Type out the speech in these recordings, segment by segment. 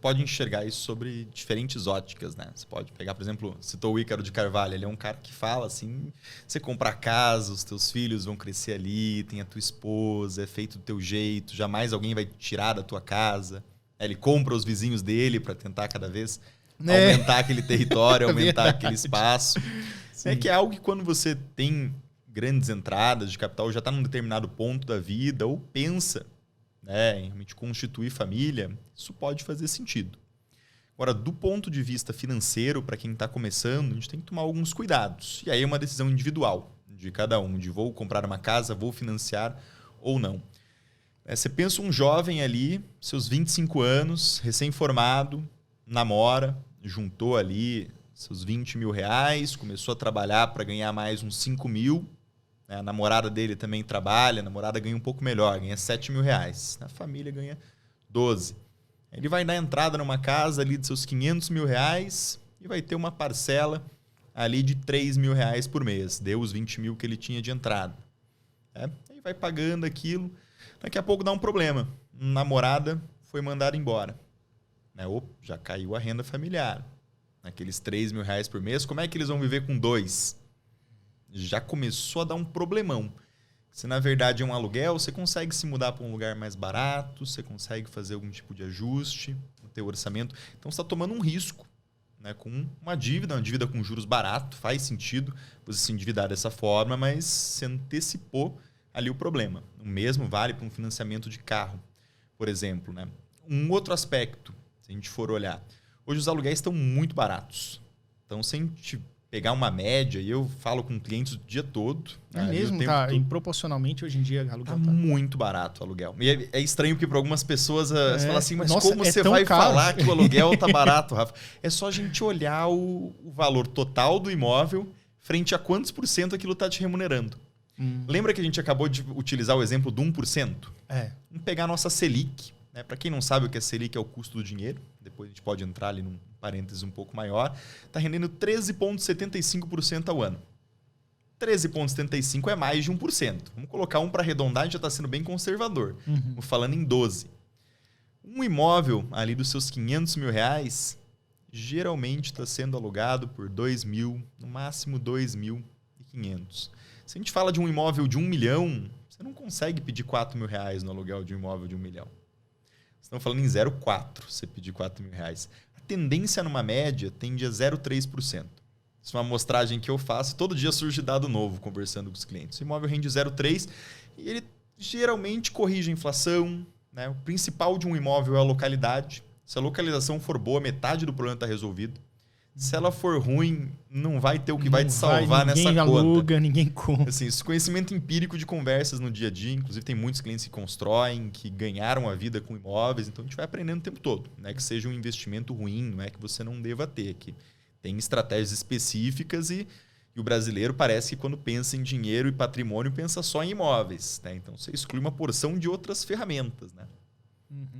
pode enxergar isso sobre diferentes óticas, né? Você pode pegar, por exemplo, citou o Ícaro de Carvalho. Ele é um cara que fala assim, você compra casa, os teus filhos vão crescer ali, tem a tua esposa, é feito do teu jeito, jamais alguém vai tirar da tua casa. Ele compra os vizinhos dele para tentar cada vez aumentar aquele território, aumentar aquele espaço. É que é algo que quando você tem grandes entradas de capital, já está num determinado ponto da vida, ou pensa, né, em realmente constituir família, isso pode fazer sentido. Agora, do ponto de vista financeiro, para quem está começando, a gente tem que tomar alguns cuidados. E aí é uma decisão individual de cada um, de vou comprar uma casa, vou financiar ou não. Você pensa um jovem ali, seus 25 anos, recém-formado, namora, juntou ali seus 20 mil reais, começou a trabalhar para ganhar mais uns 5 mil. A namorada dele também trabalha, a namorada ganha um pouco melhor, ganha 7 mil reais. A família ganha 12. Ele vai dar entrada numa casa ali de seus 500 mil reais e vai ter uma parcela ali de 3 mil reais por mês. Deu os 20 mil que ele tinha de entrada. Aí vai pagando aquilo. Daqui a pouco dá um problema. Namorada foi mandada embora. Já caiu a renda familiar. Aqueles 3 mil reais por mês, como é que eles vão viver com 2? Já começou a dar um problemão. Se na verdade é um aluguel, você consegue se mudar para um lugar mais barato, você consegue fazer algum tipo de ajuste no teu orçamento. Então você está tomando um risco, né, com uma dívida com juros barato, faz sentido você se endividar dessa forma, mas você antecipou ali o problema. O mesmo vale para um financiamento de carro, por exemplo, né? Um outro aspecto, se a gente for olhar, hoje os aluguéis estão muito baratos. Então, se a gente pegar uma média, e eu falo com clientes o dia todo. É mesmo, tá? E proporcionalmente hoje em dia o aluguel tá muito barato o aluguel. E é estranho porque para algumas pessoas você fala assim, mas nossa, como você vai caro falar que o aluguel tá barato, Rafa? É só a gente olhar o valor total do imóvel frente a quantos por cento aquilo está te remunerando. Lembra que a gente acabou de utilizar o exemplo do 1%? Vamos pegar a nossa Selic. Para quem não sabe o que é Selic, é o custo do dinheiro. Depois a gente pode entrar ali num parênteses um pouco maior. Está rendendo 13,75% ao ano. 13,75% é mais de 1%. Vamos colocar um para arredondar, a gente já está sendo bem conservador. Vou falando em 12%. Um imóvel ali dos seus 500 mil reais, geralmente está sendo alugado por 2 mil, no máximo 2.500. Se a gente fala de um imóvel de 1 milhão, você não consegue pedir 4 mil reais no aluguel de um imóvel de 1 milhão. Estão falando em 0,4% você pedir 4 mil reais. A tendência numa média tende a 0,3%. Isso é uma amostragem que eu faço. Todo dia surge dado novo conversando com os clientes. O imóvel rende 0,3% e ele geralmente corrige a inflação. Né? O principal de um imóvel é a localidade. Se a localização for boa, metade do problema está resolvido. Se ela for ruim, não vai ter o que vai te salvar nessa conta. Ninguém aluga, ninguém compra. Assim, esse conhecimento empírico de conversas no dia a dia, inclusive tem muitos clientes que constroem, que ganharam a vida com imóveis, então a gente vai aprendendo o tempo todo. Não é que seja um investimento ruim, não é que você não deva ter. Que tem estratégias específicas e o brasileiro parece que quando pensa em dinheiro e patrimônio, pensa só em imóveis. Né? Então você exclui uma porção de outras ferramentas, né?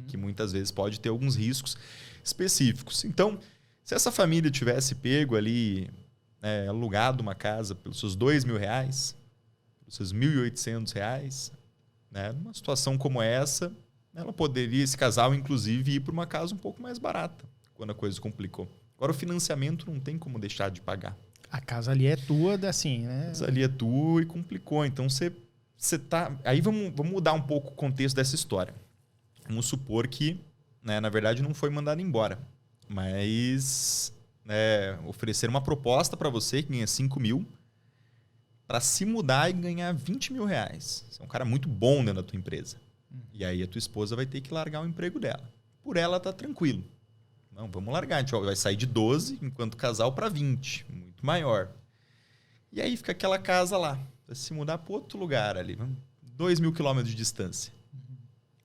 Que muitas vezes pode ter alguns riscos específicos. Então, se essa família tivesse pego ali, alugado uma casa pelos seus 2 mil reais, pelos seus 1.800 reais, né, numa situação como essa, ela poderia, esse casal, inclusive, ir para uma casa um pouco mais barata, quando a coisa complicou. Agora, o financiamento não tem como deixar de pagar. A casa ali é tua, assim, né? A casa ali é tua e complicou. Então, você tá... Aí vamos mudar um pouco o contexto dessa história. Vamos supor que, né, na verdade, não foi mandado embora. Mas oferecer uma proposta para você que ganha 5 mil para se mudar e ganhar 20 mil reais. Você é um cara muito bom dentro da tua empresa. E aí a tua esposa vai ter que largar o emprego dela. Por ela tá tranquilo. Não, vamos largar. A gente vai sair de 12 enquanto casal para 20. Muito maior. E aí fica aquela casa lá. Vai se mudar para outro lugar ali. 2 mil quilômetros de distância.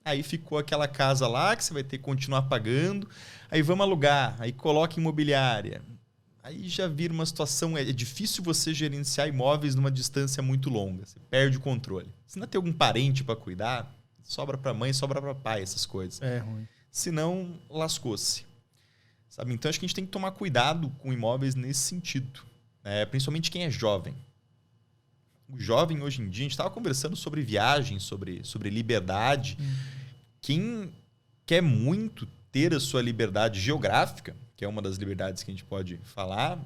Aí ficou aquela casa lá que você vai ter que continuar pagando. Aí vamos alugar. Aí coloca imobiliária. Aí já vira uma situação... É difícil você gerenciar imóveis numa distância muito longa. Você perde o controle. Se não tem algum parente para cuidar, sobra para mãe, sobra para pai, essas coisas. É ruim. Se não, lascou-se. Sabe? Então, acho que a gente tem que tomar cuidado com imóveis nesse sentido. Principalmente quem é jovem. O jovem, hoje em dia, a gente estava conversando sobre viagem, sobre liberdade. Quem quer muito ter a sua liberdade geográfica, que é uma das liberdades que a gente pode falar,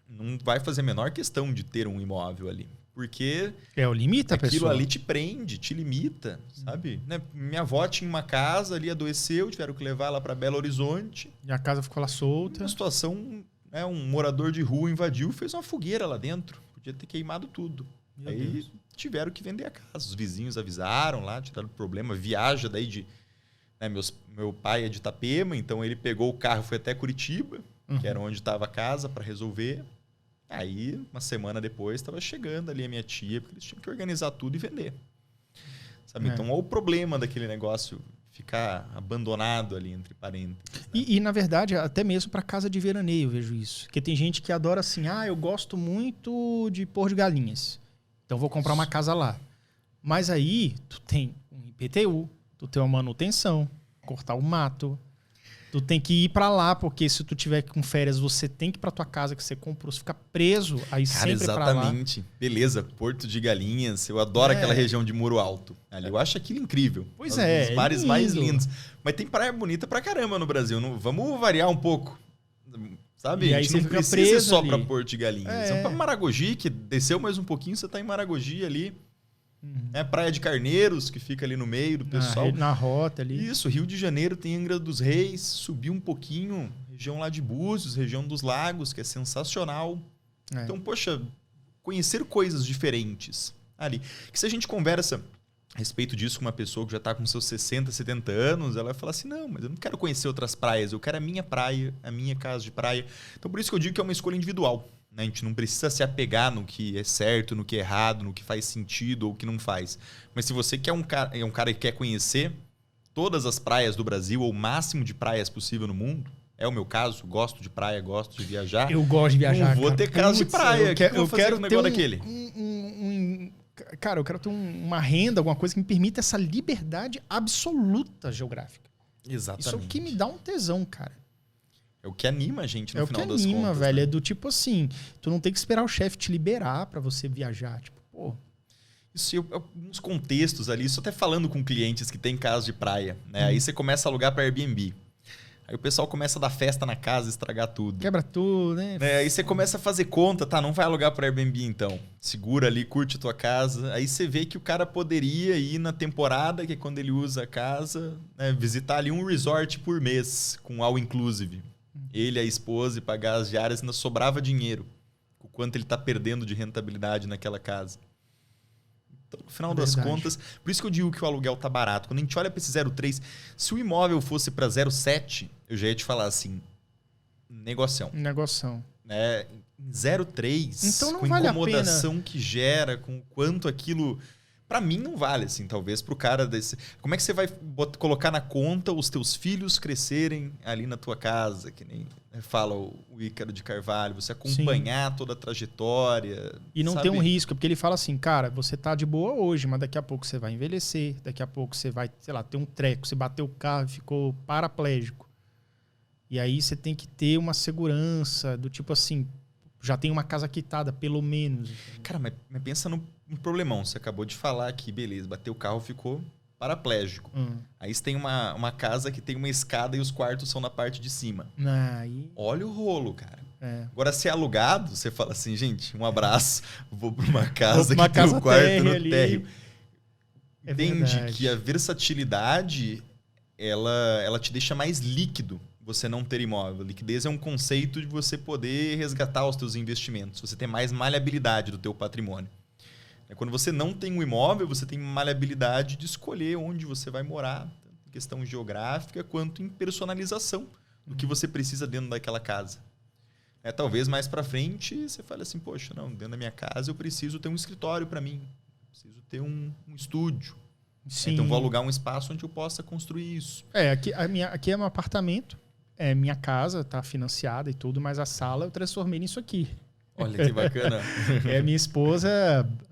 não vai fazer a menor questão de ter um imóvel ali. Porque o limite a aquilo pessoa. ali te prende, te limita, sabe? Né? Minha avó tinha uma casa ali, adoeceu, tiveram que levar ela para Belo Horizonte. E a casa ficou lá solta. Uma situação, né, um morador de rua invadiu e fez uma fogueira lá dentro. Podia ter queimado tudo. Meu Aí Deus. tiveram que vender a casa. Os vizinhos avisaram lá, tiraram o problema. Viaja daí de... Né, meu pai é de Itapema, então ele pegou o carro e foi até Curitiba, que era onde estava a casa, para resolver. Aí, uma semana depois, estava chegando ali a minha tia, porque eles tinham que organizar tudo e vender. Sabe? Então, olha o problema daquele negócio ficar abandonado ali entre parênteses. Né? E, na verdade, até mesmo para casa de veraneio eu vejo isso. Porque tem gente que adora assim, eu gosto muito de pôr de galinhas. Então, vou comprar uma casa lá. Mas aí, tu tem um IPTU, tu tem uma manutenção, cortar o mato. Tu tem que ir pra lá, porque se tu tiver com férias, você tem que ir pra tua casa que você comprou, você fica preso aí sempre pra lá. Exatamente. Beleza, Porto de Galinhas, eu adoro aquela região de Muro Alto. Ali eu acho aquilo incrível. Pois Um dos mares lindo. mais lindos. Mas tem praia bonita pra caramba no Brasil. Não, vamos variar um pouco. Sabe? E a aí gente você não fica precisa preso só ali. pra Porto de Galinhas. Vamos pra Maragogi, que desceu mais um pouquinho, você tá em Maragogi ali. Praia de Carneiros, que fica ali no meio do pessoal. Na rota ali. Isso, Rio de Janeiro tem Angra dos Reis, subiu um pouquinho, região lá de Búzios, região dos Lagos, que é sensacional. Então, poxa, conhecer coisas diferentes ali. Que se a gente conversa a respeito disso com uma pessoa que já está com seus 60, 70 anos, ela vai falar assim, não, mas eu não quero conhecer outras praias, eu quero a minha praia, a minha casa de praia. Então, por isso que eu digo que é uma escolha individual. A gente não precisa se apegar no que é certo, no que é errado, no que faz sentido ou o que não faz. Mas se você é um cara que quer conhecer todas as praias do Brasil, ou o máximo de praias possível no mundo, é o meu caso, gosto de praia, gosto de viajar. Eu gosto de viajar. Não vou ter casa de praia. Eu quero ter daquele. Cara, eu quero ter uma renda, alguma coisa que me permita essa liberdade absoluta geográfica. Exatamente. Isso é o que me dá um tesão, cara. É o que anima a gente no final das contas. É o que anima, velho. Né? É do tipo assim, tu não tem que esperar o chefe te liberar pra você viajar. Tipo, pô. Isso, alguns contextos ali, isso até falando com clientes que tem casa de praia. Né? Aí você começa a alugar para Airbnb. Aí o pessoal começa a dar festa na casa, estragar tudo. Quebra tudo, né? Aí você começa a fazer conta, tá? Não vai alugar para Airbnb então. Segura ali, curte a tua casa. Aí você vê que o cara poderia ir na temporada, que é quando ele usa a casa, né? Visitar ali um resort por mês, com all inclusive. Ele, a esposa, e pagar as diárias, ainda sobrava dinheiro. O quanto ele está perdendo de rentabilidade naquela casa. Então, no final das contas, por isso que eu digo que o aluguel tá barato. Quando a gente olha para esse 0,3, se o imóvel fosse para 0,7, eu já ia te falar assim, negocião. Né? 0,3, então não com vale incomodação a pena. que gera, com quanto aquilo... Para mim não vale, assim, talvez pro cara desse... Como é que você vai colocar na conta os teus filhos crescerem ali na tua casa? Que nem fala o Ícaro de Carvalho, você acompanhar Sim. toda a trajetória. E não sabe? ter um risco, porque ele fala assim, cara, você tá de boa hoje, mas daqui a pouco você vai envelhecer, daqui a pouco você vai, sei lá, ter um treco, você bateu o carro e ficou paraplégico. E aí você tem que ter uma segurança do tipo assim, já tem uma casa quitada, pelo menos. Cara, mas pensa no problemão. Você acabou de falar aqui, beleza, bateu o carro, ficou paraplégico. Aí você tem uma casa que tem uma escada e os quartos são na parte de cima. Aí... Olha o rolo, cara. Agora, se é alugado, você fala assim, gente, um abraço, vou para uma casa que tem o quarto no térreo. Entende que a versatilidade, ela te deixa mais líquido você não ter imóvel. Liquidez é um conceito de você poder resgatar os teus investimentos, você ter mais maleabilidade do teu patrimônio. Quando você não tem um imóvel, você tem maleabilidade de escolher onde você vai morar, tanto em questão geográfica quanto em personalização do que você precisa dentro daquela casa. Talvez mais para frente você fale assim, poxa, não, dentro da minha casa eu preciso ter um escritório para mim, preciso ter um estúdio. Então vou alugar um espaço onde eu possa construir isso. Aqui é um apartamento, é minha casa, está financiada e tudo, mas a sala eu transformei nisso aqui. Olha que bacana. Minha esposa,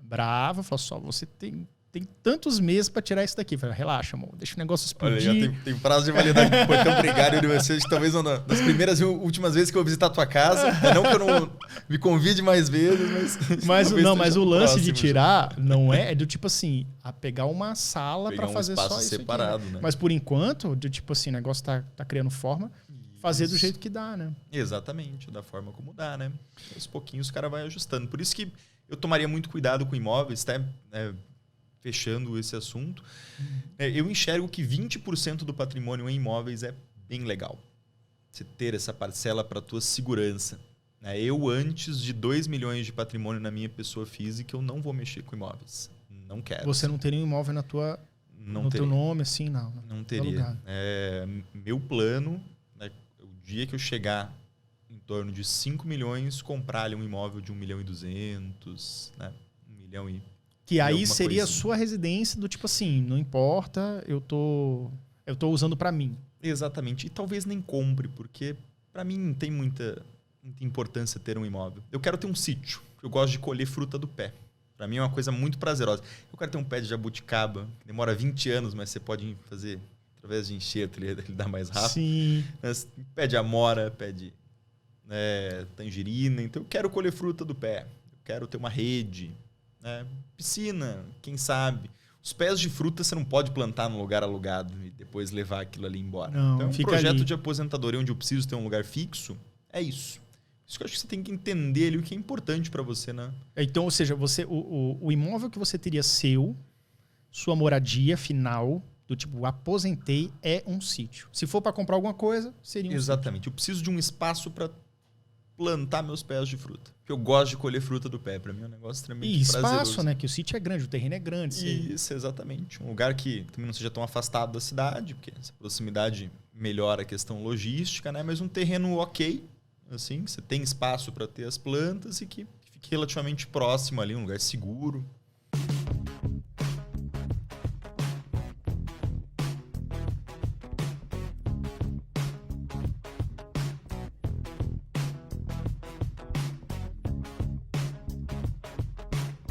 brava, falou só, você tem tem tantos meses para tirar isso daqui. Falei, relaxa, amor, deixa o negócio explodir. Olha, já tem prazo de validade. Pô, então, obrigado, Universidade. Talvez uma das primeiras e últimas vezes que eu vou visitar a tua casa. Não que eu não me convide mais vezes, mas o lance de tirar não é do tipo assim, a pegar uma sala para fazer só isso separado, aqui, né? Mas por enquanto, do tipo assim, o negócio tá criando forma, fazer do jeito que dá, né? Exatamente, da forma como dá, né? Aos pouquinhos o cara vai ajustando. Por isso que eu tomaria muito cuidado com imóveis, até fechando esse assunto. Eu enxergo que 20% do patrimônio em imóveis é bem legal. Você ter essa parcela para a tua segurança. Eu, antes de 2 milhões de patrimônio na minha pessoa física, eu não vou mexer com imóveis. Não quero. Você não teria um imóvel no teu nome, assim, não? Não teria. Meu plano, o dia que eu chegar em torno de 5 milhões, comprar ali um imóvel de 1,2 milhão, né? 1 milhão e... Que aí seria a sua residência do tipo assim, não importa, eu tô usando para mim. Exatamente. E talvez nem compre, porque para mim não tem muita importância ter um imóvel. Eu quero ter um sítio. Eu gosto de colher fruta do pé. Para mim é uma coisa muito prazerosa. Eu quero ter um pé de jabuticaba, que demora 20 anos, mas você pode fazer através de enxerto, ele dá mais rápido. Sim. Mas pé de amora, pé de tangerina. Então eu quero colher fruta do pé. Eu quero ter uma rede. Piscina, quem sabe. Os pés de fruta você não pode plantar num lugar alugado e depois levar aquilo ali embora. Não, então, um projeto ali de aposentadoria onde eu preciso ter um lugar fixo, é isso. Isso que eu acho que você tem que entender ali o que é importante para você, né? Então, ou seja, o imóvel que você teria sua moradia final, do tipo, aposentei, é um sítio. Se for para comprar alguma coisa, seria um Exatamente. sítio. Eu preciso de um espaço para plantar meus pés de fruta. Porque eu gosto de colher fruta do pé. Para mim é um negócio extremamente prazeroso. E espaço, né? Que o sítio é grande, o terreno é grande. Isso, exatamente. Um lugar que também não seja tão afastado da cidade, porque essa proximidade melhora a questão logística, né? Mas um terreno ok, assim, que você tem espaço para ter as plantas e que fique relativamente próximo ali, um lugar seguro.